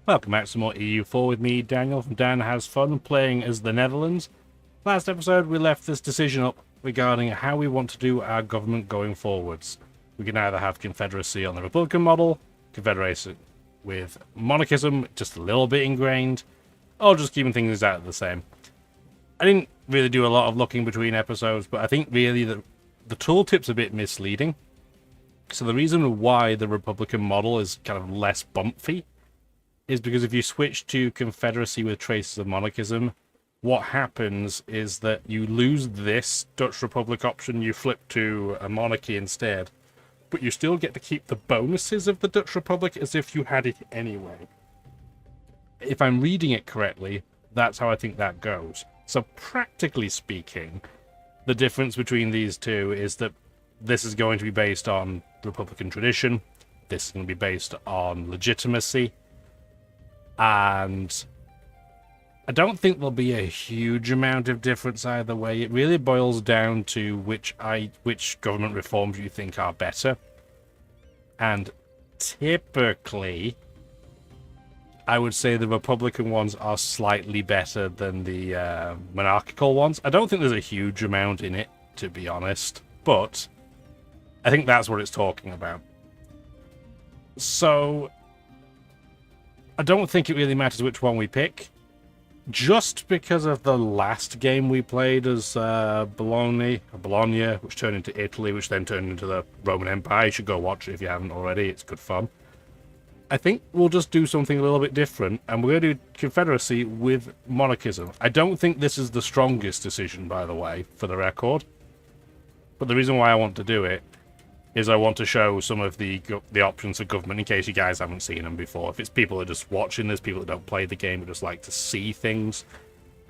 Welcome back to some more EU4 with me, Daniel from Dan Has Fun, playing as the Netherlands. Last episode we left this decision up regarding how we want to do our government going forwards. We can either have Confederacy on the Republican model, Confederation with monarchism, just a little bit ingrained, or just keeping things out the same. I didn't really do a lot of looking between episodes, but I think really the tooltip's a bit misleading. So the reason why the Republican model is kind of less bumpy is because if you switch to Confederacy with traces of monarchism, what happens is that you lose this Dutch Republic option, you flip to a monarchy instead, but you still get to keep the bonuses of the Dutch Republic as if you had it anyway. If I'm reading it correctly, that's how I think that goes. So practically speaking, the difference between these two is that this is going to be based on Republican tradition, this is going to be based on legitimacy, and I don't think there'll be a huge amount of difference either way. It really boils down to which government reforms you think are better. And typically, I would say the Republican ones are slightly better than the monarchical ones. I don't think there's a huge amount in it, to be honest, but I think that's what it's talking about. So I don't think it really matters which one we pick, just because of the last game we played as Bologna, which turned into Italy, which then turned into the Roman Empire. You should go watch it if you haven't already. It's good fun. I think we'll just do something a little bit different, and we're going to do Confederacy with monarchism. I don't think this is the strongest decision, by the way, for the record. But the reason why I want to do it is I want to show some of the options of government in case you guys haven't seen them before. If it's people that are just watching this, people that don't play the game, who just like to see things,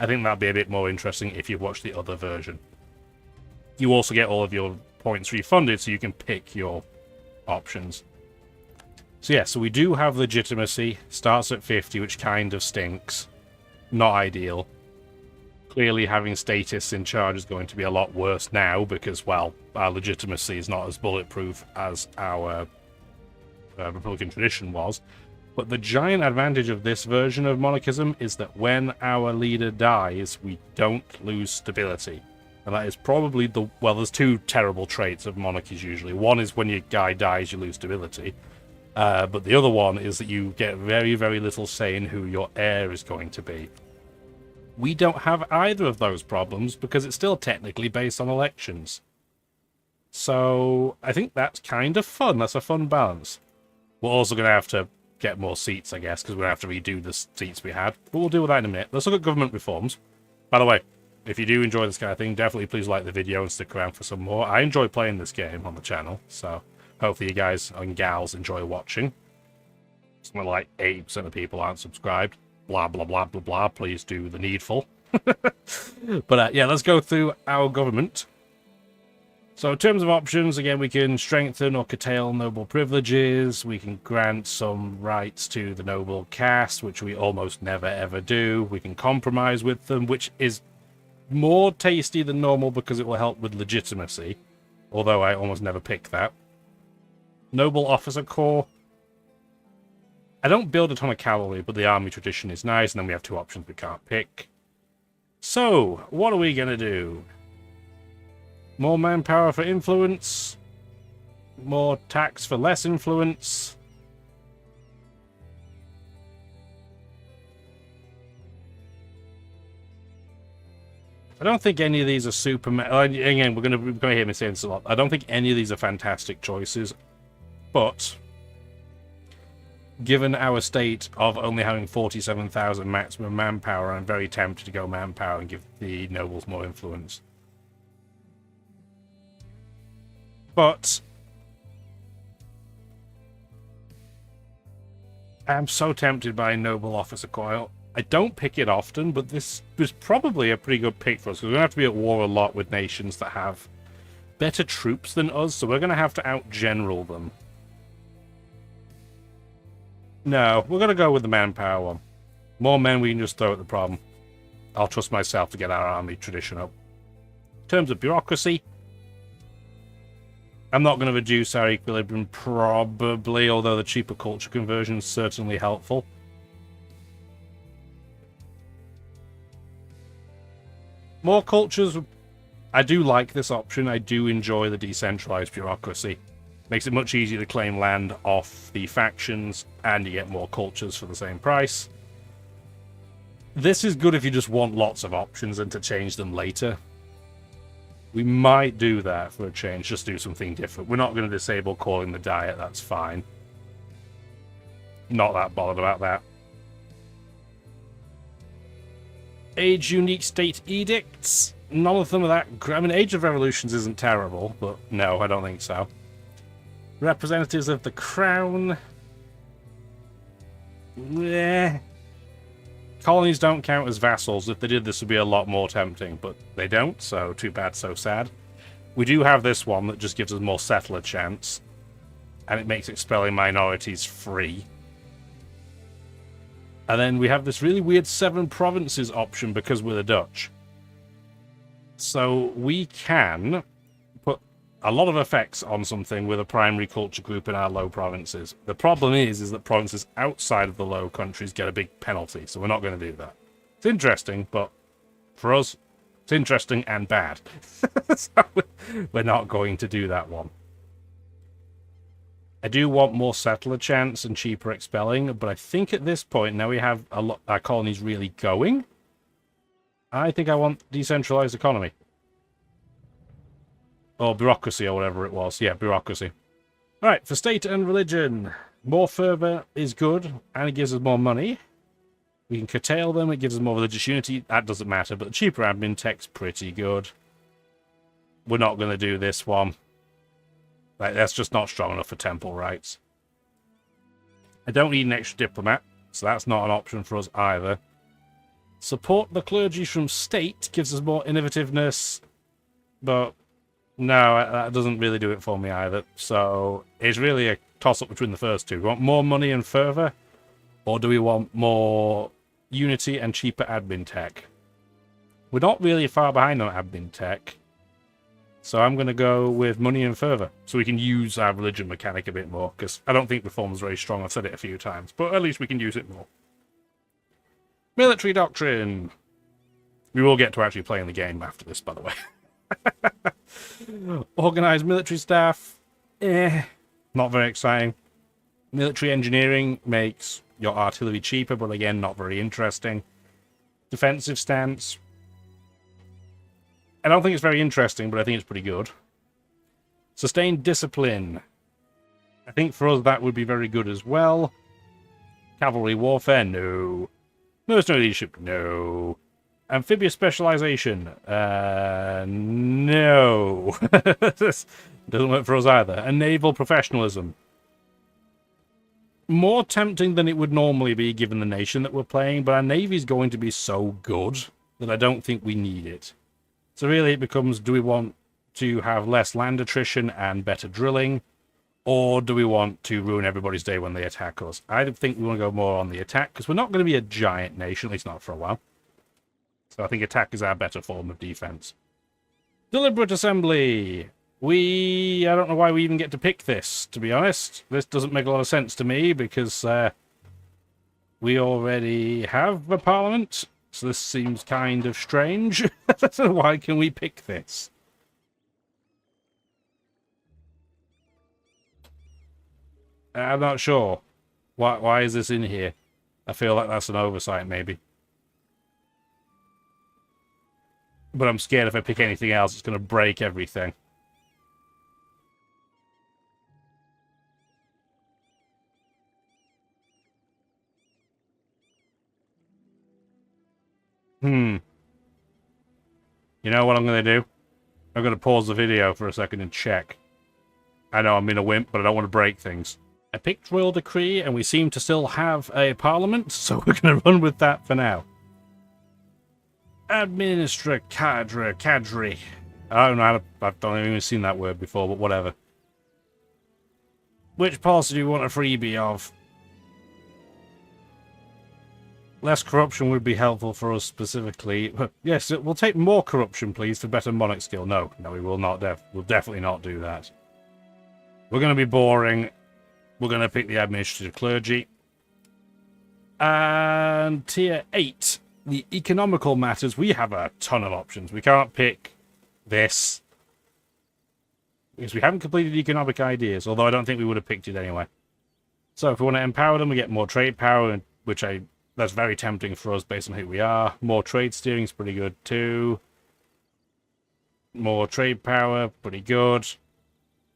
I think that'd be a bit more interesting if you watch the other version. You also get all of your points refunded, so you can pick your options. So yeah, so we do have legitimacy, starts at 50, which kind of stinks. Not ideal. Clearly having status in charge is going to be a lot worse now because, well, our legitimacy is not as bulletproof as our Republican tradition was. But the giant advantage of this version of monarchism is that when our leader dies, we don't lose stability. And that is probably well, there's two terrible traits of monarchies usually. One is when your guy dies, you lose stability. But the other one is that you get very, very little say in who your heir is going to be. We don't have either of those problems because it's still technically based on elections. So I think that's kind of fun. That's a fun balance. We're also going to have to get more seats, I guess, because we're going to have to redo the seats we had. But we'll deal with that in a minute. Let's look at government reforms. By the way, if you do enjoy this kind of thing, definitely please like the video and stick around for some more. I enjoy playing this game on the channel, so hopefully you guys and gals enjoy watching. Something like 80% of people aren't subscribed. Blah, blah, blah, blah, blah. Please do the needful. But yeah, let's go through our government. So in terms of options, again, we can strengthen or curtail noble privileges. We can grant some rights to the noble caste, which we almost never ever do. We can compromise with them, which is more tasty than normal because it will help with legitimacy. Although I almost never pick that. Noble officer corps. I don't build a ton of cavalry, but the army tradition is nice, and then we have two options we can't pick. So, what are we going to do? More manpower for influence? More tax for less influence? I don't think any of these are super... Again, we're going to hear me saying this a lot. I don't think any of these are fantastic choices, but given our state of only having 47,000 maximum manpower, I'm very tempted to go manpower and give the nobles more influence. But I'm so tempted by noble officer corps. I don't pick it often, but this was probably a pretty good pick for us, because we're going to have to be at war a lot with nations that have better troops than us, so we're going to have to out-general them. No, we're going to go with the manpower one. More men we can just throw at the problem. I'll trust myself to get our army tradition up. In terms of bureaucracy, I'm not going to reduce our equilibrium, probably, although the cheaper culture conversion is certainly helpful. More cultures. I do like this option. I do enjoy the decentralized bureaucracy. Makes it much easier to claim land off the factions, and you get more cultures for the same price. This is good if you just want lots of options and to change them later. We might do that for a change, just do something different. We're not going to disable calling the diet, that's fine. Not that bothered about that. Age Unique State Edicts. None of them are that... I mean, Age of Revolutions isn't terrible, but no, I don't think so. Representatives of the Crown. Yeah. Colonies don't count as vassals. If they did, this would be a lot more tempting, but they don't, so too bad, so sad. We do have this one that just gives us more settler chance, and it makes expelling minorities free. And then we have this really weird 7 provinces option because we're the Dutch. So we can put a lot of effects on something with a primary culture group in our low provinces. The problem is that provinces outside of the low countries get a big penalty, so we're not going to do that. It's interesting, but for us, it's interesting and bad. So we're not going to do that one. I do want more settler chance and cheaper expelling, but I think at this point, now we have a lot, our colonies really going, I think I want decentralized economy. Or bureaucracy, or whatever it was. Yeah, bureaucracy. Alright, for state and religion, more fervor is good, and it gives us more money. We can curtail them, it gives us more religious unity. That doesn't matter, but the cheaper admin tech's pretty good. We're not going to do this one. Like, that's just not strong enough for temple rights. I don't need an extra diplomat, so that's not an option for us either. Support the clergy from state gives us more innovativeness, but no, that doesn't really do it for me either. So it's really a toss-up between the first two. We want more money and fervor, or do we want more unity and cheaper admin tech? We're not really far behind on admin tech, so I'm going to go with money and fervor, so we can use our religion mechanic a bit more, because I don't think reform's very strong. I've said it a few times, but at least we can use it more. Military doctrine. We will get to actually playing the game after this, by the way. Organized military staff. Not very exciting. Military engineering makes your artillery cheaper, but again, not very interesting. Defensive stance. I don't think it's very interesting, but I think it's pretty good. Sustained discipline. I think for us that would be very good as well. Cavalry warfare, no. Mercenary leadership, no. Amphibious specialization, no. This doesn't work for us either. And naval professionalism. More tempting than it would normally be given the nation that we're playing, but our navy's going to be so good that I don't think we need it. So really it becomes, do we want to have less land attrition and better drilling, or do we want to ruin everybody's day when they attack us? I think we want to go more on the attack, because we're not going to be a giant nation, at least not for a while. So I think attack is our better form of defense. Deliberate assembly. I don't know why we even get to pick this, to be honest. This doesn't make a lot of sense to me, because we already have a parliament. So this seems kind of strange. So why can we pick this? I'm not sure. Why is this in here? I feel like that's an oversight, maybe. But I'm scared if I pick anything else, it's going to break everything. You know what I'm going to do? I'm going to pause the video for a second and check. I know I'm being a wimp, but I don't want to break things. I picked Royal Decree, and we seem to still have a parliament, so we're going to run with that for now. Administra cadre. I don't know, I've not even seen that word before, but whatever. Which policy do you want a freebie of? Less corruption would be helpful for us specifically. Yes, we'll take more corruption, please, for better monarch skill. No, we will not. We'll definitely not do that. We're going to be boring. We're going to pick the administrative clergy. And tier 8. the economical matters, we have a ton of options. We can't pick this because we haven't completed economic ideas, although I don't think we would have picked it anyway. So if we want to empower them, we get more trade power, that's very tempting for us based on who we are. More trade steering is pretty good too. More trade power, pretty good.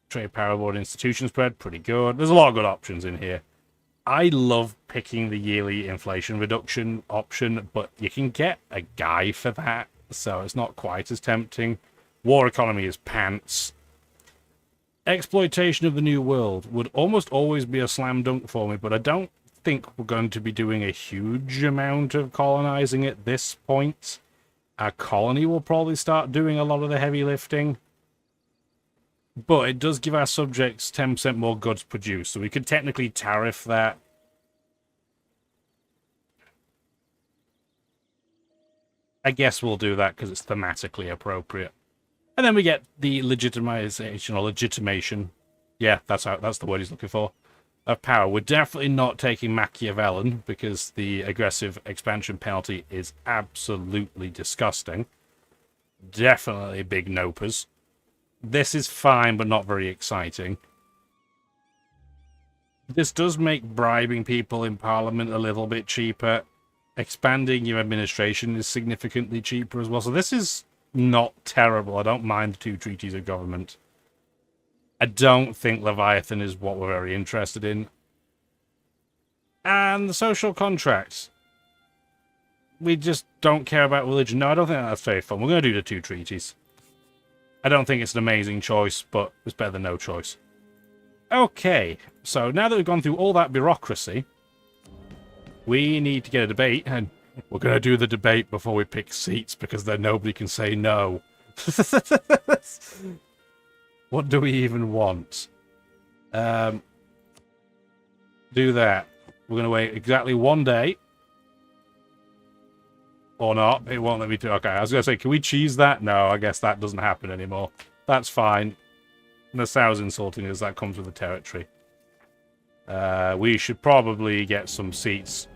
Trade power board institution spread, pretty good. There's a lot of good options in here. I love picking the yearly inflation reduction option, but you can get a guy for that, so it's not quite as tempting. War economy is pants. Exploitation of the New World would almost always be a slam dunk for me, but I don't think we're going to be doing a huge amount of colonizing at this point. Our colony will probably start doing a lot of the heavy lifting. But it does give our subjects 10% more goods produced, so we could technically tariff that. I guess we'll do that because it's thematically appropriate. And then we get the legitimization or legitimation. Yeah, that's the word he's looking for. Of power. We're definitely not taking Machiavellian because the aggressive expansion penalty is absolutely disgusting. Definitely big nopers. This is fine, but not very exciting. This does make bribing people in Parliament a little bit cheaper. Expanding your administration is significantly cheaper as well. So this is not terrible. I don't mind the 2 treaties of government. I don't think Leviathan is what we're very interested in. And the social contracts. We just don't care about religion. No, I don't think that's very fun. We're going to do the 2 treaties. I don't think it's an amazing choice, but it's better than no choice. Okay, so now that we've gone through all that bureaucracy, we need to get a debate, and we're going to do the debate before we pick seats, because then nobody can say no. What do we even want? Do that. We're going to wait exactly 1 day. Or not. It won't let me do. Okay, I was going to say, can we cheese that? No, I guess that doesn't happen anymore. That's fine. And the sounds insulting as that comes with the territory. We should probably get some seats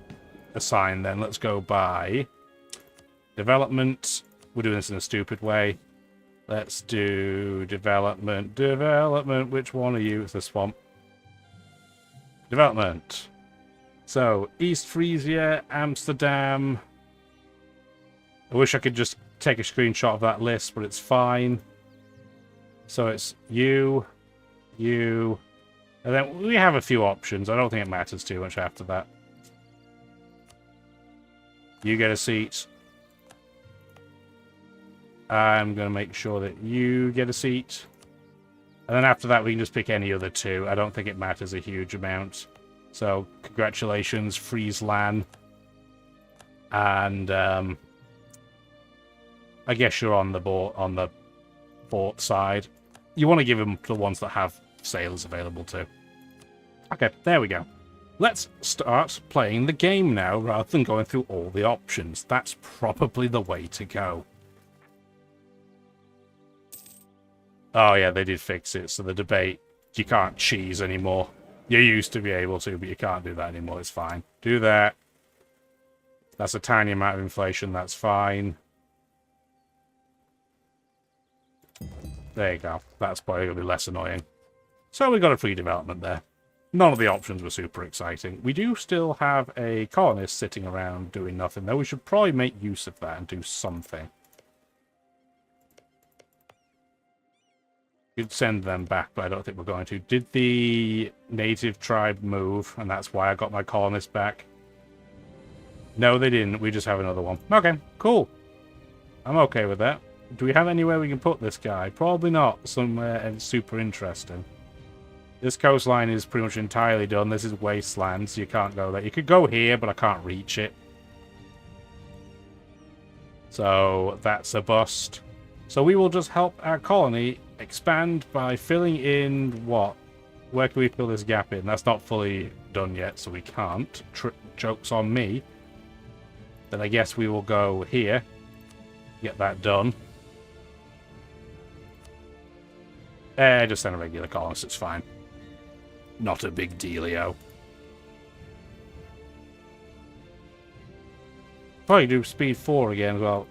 assigned then. Let's go by development. We're doing this in a stupid way. Let's do development. Development. Which one are you? It's the swamp. Development. So, East Frisia, Amsterdam. I wish I could just take a screenshot of that list, but it's fine. So it's you, and then we have a few options. I don't think it matters too much after that. You get a seat. I'm going to make sure that you get a seat. And then after that, we can just pick any other 2. I don't think it matters a huge amount. So, congratulations, Frisian. And, I guess you're on the port side. You want to give them the ones that have sailors available too. Okay, there we go. Let's start playing the game now rather than going through all the options. That's probably the way to go. Oh yeah, they did fix it. So the debate, you can't cheese anymore. You used to be able to, but you can't do that anymore. It's fine. Do that. That's a tiny amount of inflation. That's fine. There you go. That's probably going to be less annoying. So we got a free development there. None of the options were super exciting. We do still have a colonist sitting around doing nothing, though. We should probably make use of that and do something. You'd send them back, but I don't think we're going to. Did the native tribe move, and that's why I got my colonist back? No, they didn't. We just have another one. Okay, cool. I'm okay with that. Do we have anywhere we can put this guy? Probably not. Somewhere super interesting. This coastline is pretty much entirely done. This is wasteland, so you can't go there. You could go here, but I can't reach it. So that's a bust. So we will just help our colony expand by filling in what? Where can we fill this gap in? That's not fully done yet, so we can't. Joke's on me. Then I guess we will go here. Get that done. Just send a regular colonist, it's fine. Not a big dealio. Probably do speed 4 again as well.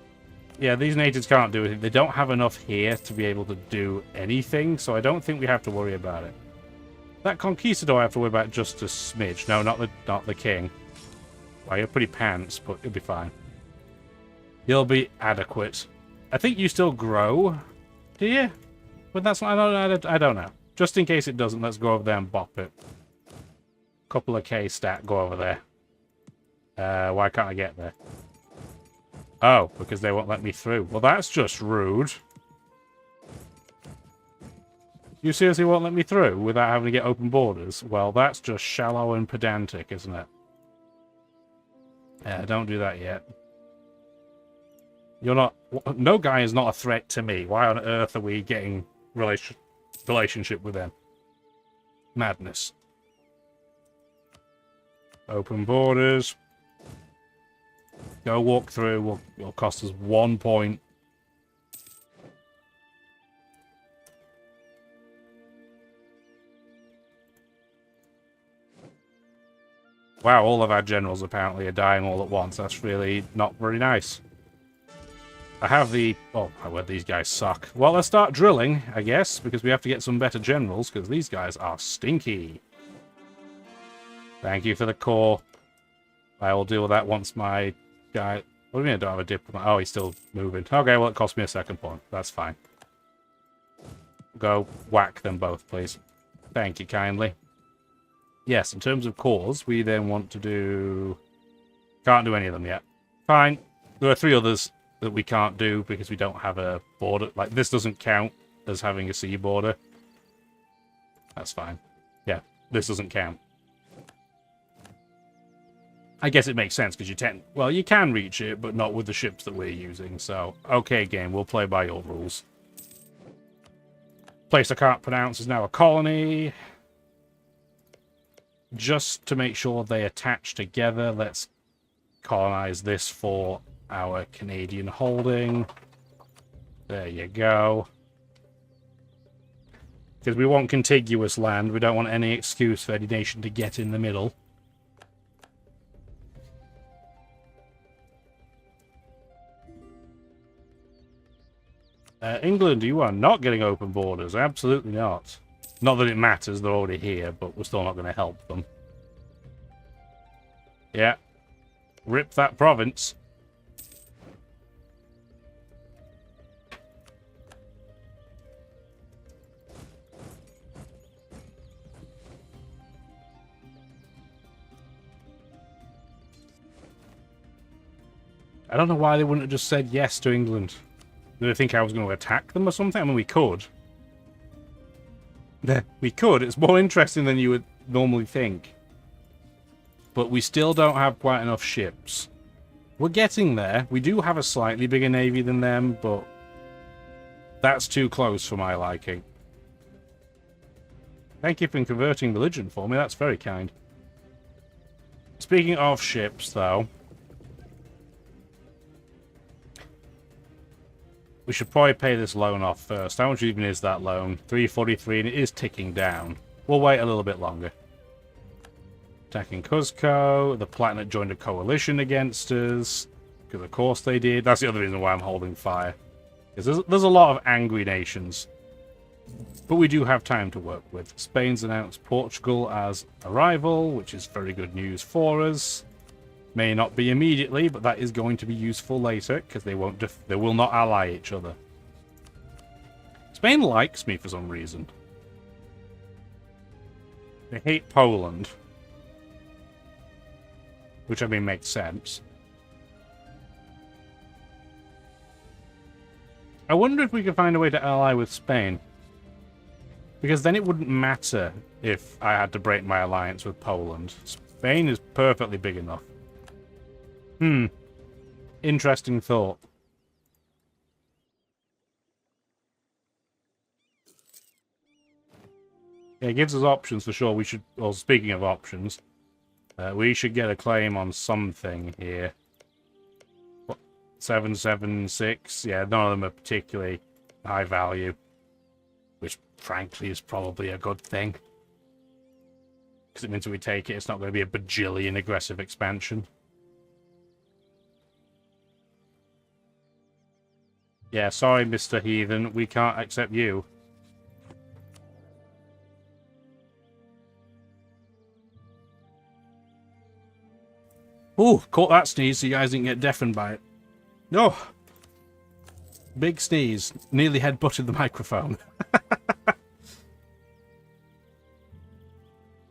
Yeah, these natives can't do anything. They don't have enough here to be able to do anything, so I don't think we have to worry about it. That conquistador I have to worry about just a smidge. No, not the king. Well, you're pretty pants, but you'll be fine. You'll be adequate. I think you still grow. Do you? But that's not... I don't know. Just in case it doesn't, let's go over there and bop it. Couple of K stat, go over there. Why can't I get there? Oh, because they won't let me through. Well, that's just rude. You seriously won't let me through without having to get open borders? Well, that's just shallow and pedantic, isn't it? Yeah, don't do that yet. You're not... No guy is not a threat to me. Why on earth are we getting relationship with them? Madness. Open borders. Go walk through. Will cost us 1 point. Wow, all of our generals apparently are dying all at once. That's really not very nice. I have the... Oh, well, these guys suck. Well, let's start drilling, I guess, because we have to get some better generals, because these guys are stinky. Thank you for the core. I will deal with that once my guy... What do you mean I don't have a diplomat? Oh, he's still moving. Okay, well, it cost me a second point. That's fine. Go whack them both, please. Thank you kindly. Yes, in terms of cores, we then want to do... Can't do any of them yet. Fine. There are 3 others that we can't do because we don't have a border. Like, this doesn't count as having a sea border. That's fine. Yeah, this doesn't count. I guess it makes sense because well, you can reach it, but not with the ships that we're using. So, okay, game, we'll play by your rules. Place I can't pronounce is now a colony. Just to make sure they attach together, let's colonize this for our Canadian holding. There you go. Because we want contiguous land. We don't want any excuse for any nation to get in the middle. England, you are not getting open borders. Absolutely not. Not that it matters, they're already here, but we're still not going to help them. Yeah. Rip that province. I don't know why they wouldn't have just said yes to England. Did they think I was going to attack them or something? I mean, we could. We could. It's more interesting than you would normally think. But we still don't have quite enough ships. We're getting there. We do have a slightly bigger navy than them, but that's too close for my liking. Thank you for converting religion for me. That's very kind. Speaking of ships, though, we should probably pay this loan off first. How much even is that loan? 343, and it is ticking down. We'll wait a little bit longer. Attacking Cuzco. The Platinate joined a coalition against us. Because of course they did. That's the other reason why I'm holding fire. Because there's a lot of angry nations. But we do have time to work with. Spain's announced Portugal as a rival, which is very good news for us. May not be immediately, but that is going to be useful later, because they will not ally each other. Spain likes me for some reason. They hate Poland. Which, I mean, makes sense. I wonder if we could find a way to ally with Spain. Because then it wouldn't matter if I had to break my alliance with Poland. Spain is perfectly big enough. Interesting thought. Yeah, it gives us options for sure. We should, well, speaking of options, we should get a claim on something here. What, 776? Yeah, none of them are particularly high value. Which, frankly, is probably a good thing. Because it means if we take it, it's not going to be a bajillion aggressive expansion. Yeah, sorry, Mr. Heathen. We can't accept you. Ooh, caught that sneeze so you guys didn't get deafened by it. No! Big sneeze. Nearly headbutted the microphone.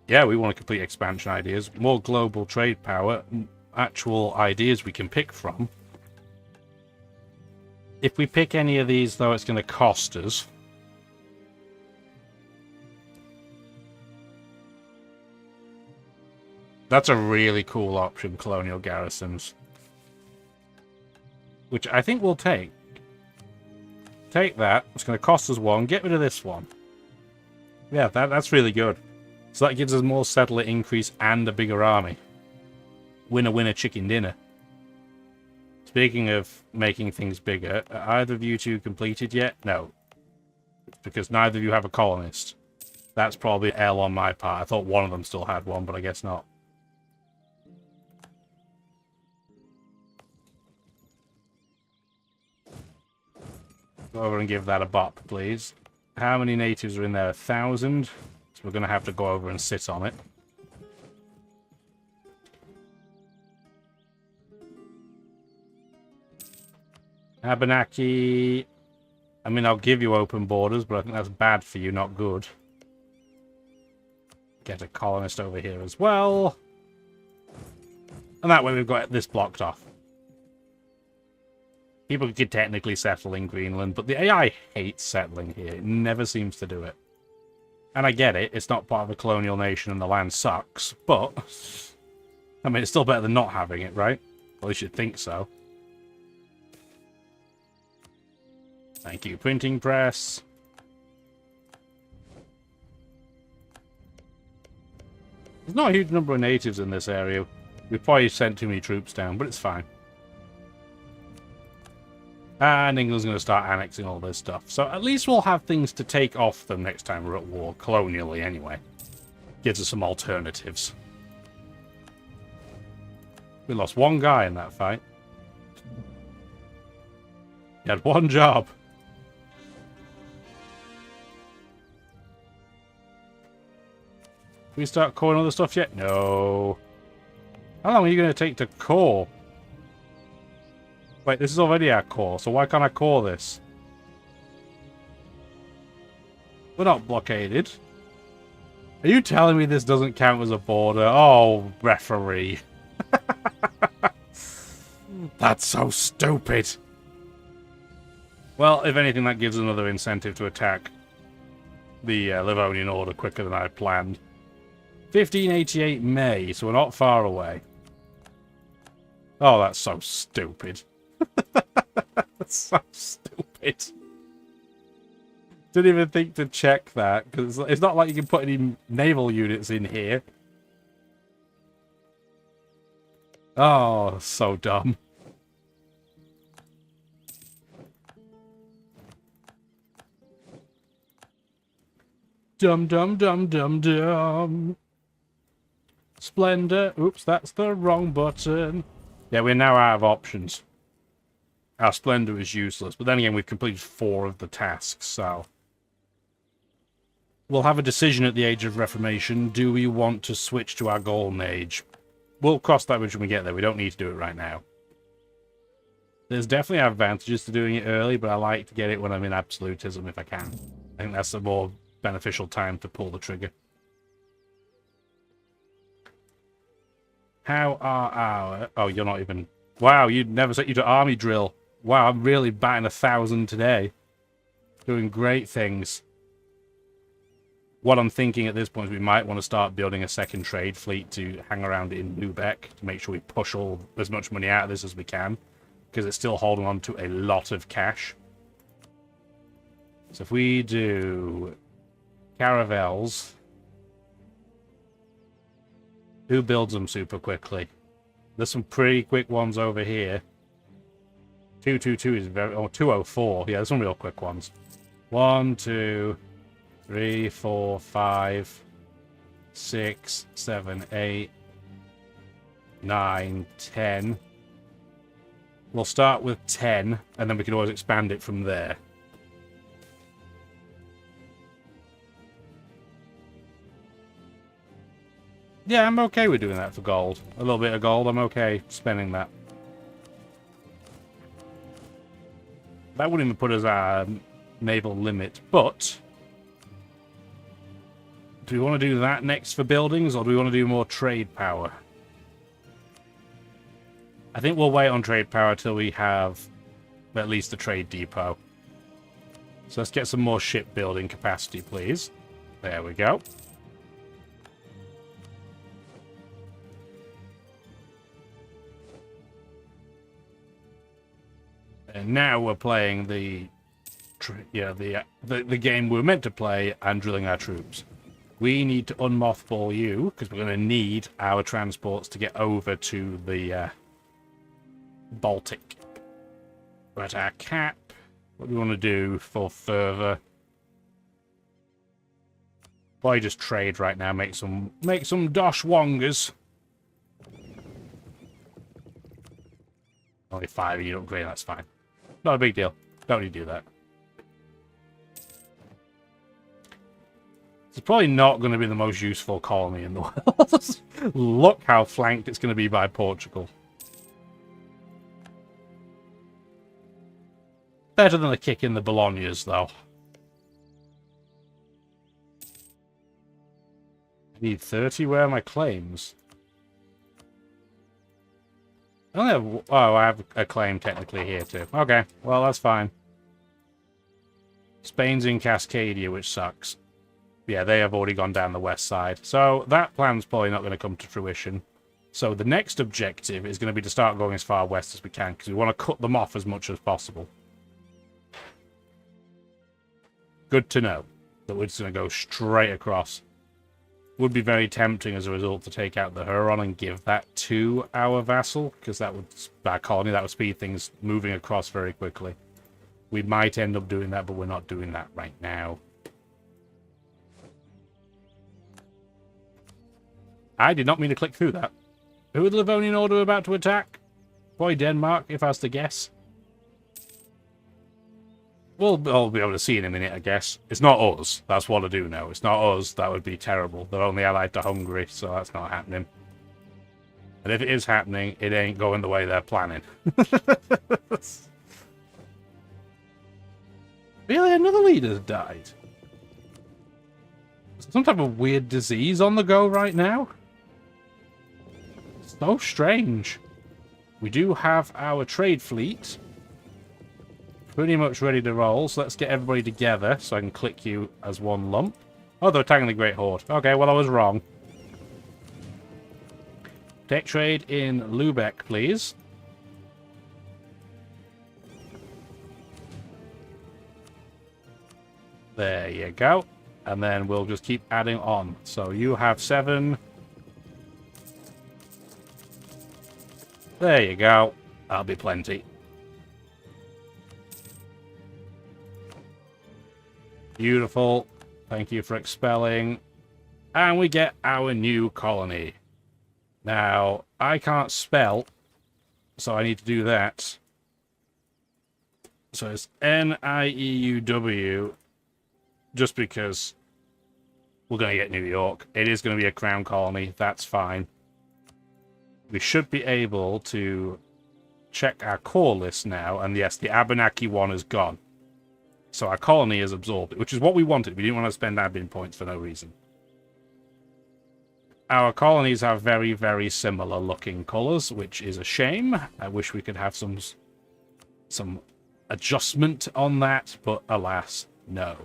Yeah, we want to complete expansion ideas. More global trade power. Actual ideas we can pick from. If we pick any of these, though, it's going to cost us. That's a really cool option, colonial garrisons. Which I think we'll take. Take that. It's going to cost us one. Get rid of this one. Yeah, that's really good. So that gives us more settler increase and a bigger army. Winner, winner, chicken dinner. Speaking of making things bigger, are either of you two completed yet? No. Because neither of you have a colonist. That's probably L on my part. I thought one of them still had one, but I guess not. Go over and give that a bop, please. How many natives are in there? 1,000? So we're going to have to go over and sit on it. Abenaki. I mean, I'll give you open borders, but I think that's bad for you, not good. Get a colonist over here as well. And that way we've got this blocked off. People could technically settle in Greenland, but the AI hates settling here. It never seems to do it. And I get it, it's not part of a colonial nation and the land sucks, but... I mean, it's still better than not having it, right? At least you'd think so. Thank you, printing press. There's not a huge number of natives in this area. We've probably sent too many troops down, but it's fine. And England's going to start annexing all this stuff. So at least we'll have things to take off them next time we're at war, colonially anyway. Gives us some alternatives. We lost one guy in that fight. He had one job. Can we start coring other stuff yet? No. How long are you going to take to core? Wait, this is already our core, so why can't I core this? We're not blockaded. Are you telling me this doesn't count as a border? Oh, referee. That's so stupid. Well, if anything, that gives another incentive to attack the Livonian Order quicker than I planned. 1588 May, so we're not far away. Oh, that's so stupid. That's so stupid. Didn't even think to check that, because it's not like you can put any naval units in here. Oh, so dumb. Dum dum dum dum dum. Splendor. Oops, that's the wrong button. Yeah, we're now out of options. Our Splendor is useless, but then again, we've completed 4 of the tasks, so... We'll have a decision at the Age of Reformation. Do we want to switch to our Golden Age? We'll cross that bridge when we get there. We don't need to do it right now. There's definitely advantages to doing it early, but I like to get it when I'm in absolutism if I can. I think that's a more beneficial time to pull the trigger. How are our... Oh, you're not even... Wow, you'd never set you to army drill. Wow, I'm really batting 1,000 today. Doing great things. What I'm thinking at this point is we might want to start building a second trade fleet to hang around in Lubeck to make sure we push as much money out of this as we can. Because it's still holding on to a lot of cash. So if we do... Caravels... Who builds them super quickly? There's some pretty quick ones over here. 222 is very... Oh, 204. Yeah, there's some real quick ones. 1, 2, 3, 4, 5, 6, 7, 8, 9, 10. We'll start with 10, and then we can always expand it from there. Yeah, I'm okay with doing that for gold. A little bit of gold, I'm okay spending that. That wouldn't even put us at our naval limit, but... do we want to do that next for buildings, or do we want to do more trade power? I think we'll wait on trade power till we have at least a trade depot. So let's get some more shipbuilding capacity, please. There we go. And now we're playing the game we were meant to play and drilling our troops. We need to unmothball you because we're going to need our transports to get over to the Baltic. We're at our cap. What do we want to do for further? Why just trade right now? Make some dosh wongers. Only 5 you don't upgrade. That's fine. Not a big deal. Don't need to do that. It's probably not going to be the most useful colony in the world. Look how flanked it's going to be by Portugal. Better than a kick in the Bolognas, though. I need 30. Where are my claims? I only have... oh, I have a claim technically here, too. Okay, well, that's fine. Spain's in Cascadia, which sucks. Yeah, they have already gone down the west side. So that plan's probably not going to come to fruition. So the next objective is going to be to start going as far west as we can, because we want to cut them off as much as possible. Good to know that we're just going to go straight across. Would be very tempting as a result to take out the Huron and give that to our vassal, because that would, our colony, that would speed things moving across very quickly. We might end up doing that, but we're not doing that right now. I did not mean to click through that. Who are the Livonian Order about to attack? Probably Denmark, if I was to guess. We'll all be able to see in a minute, I guess. It's not us. That's what I do know. It's not us. That would be terrible. They're only allied to Hungary, so that's not happening. And if it is happening, it ain't going the way they're planning. Really? Another leader died? Some type of weird disease on the go right now? So strange. We do have our trade fleet pretty much ready to roll, so let's get everybody together so I can click you as one lump. Oh, they're attacking the Great Horde. Okay, well, I was wrong. Take trade in Lubeck, please. There you go. And then we'll just keep adding on. So you have 7. There you go. That'll be plenty. Beautiful. Thank you for expelling. And we get our new colony. Now, I can't spell, so I need to do that. So it's N-I-E-U-W, just because we're going to get New York. It is going to be a crown colony. That's fine. We should be able to check our core list now. And yes, the Abenaki one is gone. So our colony is absorbed, which is what we wanted. We didn't want to spend admin points for no reason. Our colonies have very, very similar looking colours, which is a shame. I wish we could have some adjustment on that, but alas, no.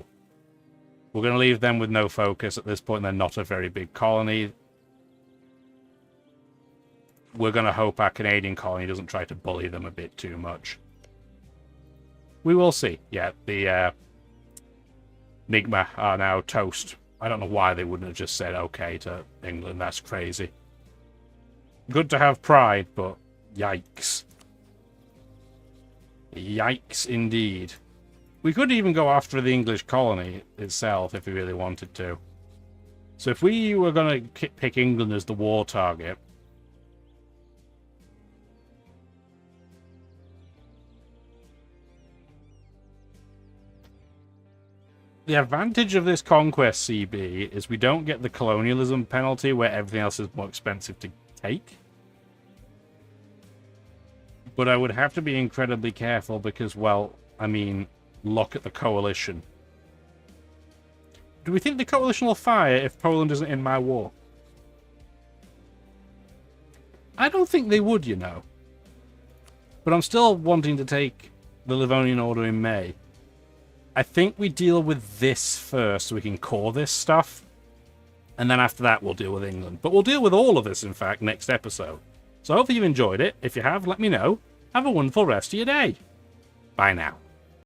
We're going to leave them with no focus at this point. They're not a very big colony. We're going to hope our Canadian colony doesn't try to bully them a bit too much. We will see. Yeah, the Nigma are now toast. I don't know why they wouldn't have just said okay to England. That's crazy. Good to have pride, but yikes. Yikes indeed. We could even go after the English colony itself if we really wanted to. So if we were going to pick England as the war target, The advantage of this conquest CB is we don't get the colonialism penalty where everything else is more expensive to take. But I would have to be incredibly careful because, well, I mean, look at the coalition. Do we think the coalition will fire if Poland isn't in my war? I don't think they would, you know. But I'm still wanting to take the Livonian Order in May. I think we deal with this first so we can core this stuff. And then after that, we'll deal with England. But we'll deal with all of this, in fact, next episode. So hopefully you've enjoyed it. If you have, let me know. Have a wonderful rest of your day. Bye now.